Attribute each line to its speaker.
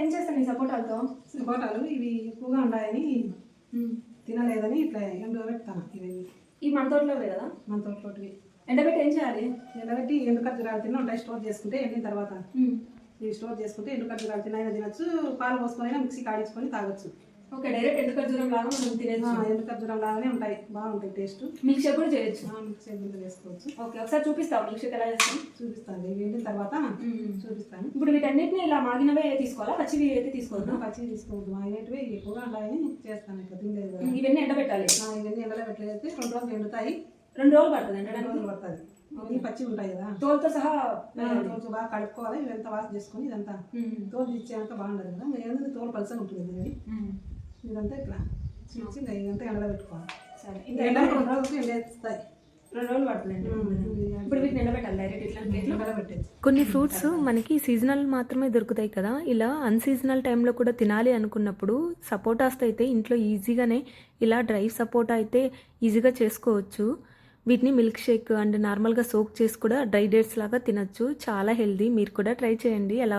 Speaker 1: ఏం చేస్తాను ఈ సపోటాలతో?
Speaker 2: సపోటాలు ఇవి ఎక్కువగా ఉన్నాయని తినలేదని ఇట్లా ఎండబెడతాను. ఇవి
Speaker 1: ఈ మన తోటలోవే కదా?
Speaker 2: మన తోటలోటివి.
Speaker 1: ఎండబెట్టి ఏం చేయాలి?
Speaker 2: ఎండబెట్టి ఎండు ఖర్జూరాలు తిన్న ఉంటాయి. స్టోర్ చేసుకుంటే ఎండిన తర్వాత ఇవి స్టోర్ చేసుకుంటే ఎండు ఖర్జూరాలు తినైనా తినచ్చు, పాలు పోసుకొని మిక్సీ కాడించుకొని తాగొచ్చు.
Speaker 1: ఓకే, డైరెక్ట్ ఎండు ఖర్జూరం లాగా మనం తినేచ్చు.
Speaker 2: ఎండు ఖర్జూరం లాగానే ఉంటాయి, బాగుంటాయి టేస్ట్.
Speaker 1: మిల్క్ షేక్ కూడా చేయొచ్చు.
Speaker 2: మిక్స్ కూడా చేసుకోవచ్చు.
Speaker 1: ఓకే, ఒకసారి చూపిస్తావు మిల్క్ షేక్ ఎలా చేస్తాను?
Speaker 2: చూపిస్తాను, ఇవి ఎండిన తర్వాత చూపిస్తాను.
Speaker 1: ఇప్పుడు వీటన్నిటిని ఇలా మాగినవే తీసుకోవాలా, పచ్చివి అయితే తీసుకోవద్దు?
Speaker 2: పచ్చివి తీసుకోవద్దు, మాగినవి ఎక్కువగా ఉంటాయని చేస్తాను. ఇట్లా తినలేదు కదా.
Speaker 1: ఇవన్నీ ఎండబెట్టాలి.
Speaker 2: ఇవన్నీ ఎండలో పెట్టలేదు, 2 రోజులు ఎండుతాయి.
Speaker 1: 2 రోజులు పడుతుంది ఎండడానికి?
Speaker 2: 2 రోజులు పడుతుంది. ఇవన్నీ పచ్చి ఉంటాయి కదా,
Speaker 1: తోలుతో సహా
Speaker 2: తోలు బాగా కడుక్కోవాలి. ఇదంతా వాష్ చేసుకొని ఇదంతా తోలు ఇచ్చేంత బాగుండదు కదా. ఎందుకంటే తోలు పలసగా ఉంటుంది ఇది. ఇదంతా ఇట్లా చిచ్చి ఇదంతా ఎండలో పెట్టుకోవాలి. సరే, ఎండలో 2 రోజులు ఎండేస్తాయి.
Speaker 1: 2 రోజులు పడుతుందండి. ఇప్పుడు వీటిని ఎండబెట్టాలి డైరెక్ట్ ఇట్లా
Speaker 2: ఎండబెట్టేది.
Speaker 3: కొన్ని ఫ్రూట్స్ మనకి సీజనల్ మాత్రమే దొరుకుతాయి కదా, ఇలా అన్సీజనల్ టైంలో కూడా తినాలి అనుకున్నప్పుడు సపోటాస్ అయితే ఇంట్లో ఈజీగానే ఇలా డ్రై సపోటా అయితే ఈజీగా చేసుకోవచ్చు. వీటిని మిల్క్ షేక్ అండ్ నార్మల్గా సోక్ చేసి కూడా డ్రై డేట్స్ లాగా తినచ్చు. చాలా హెల్దీ. మీరు కూడా ట్రై చేయండి. ఎలా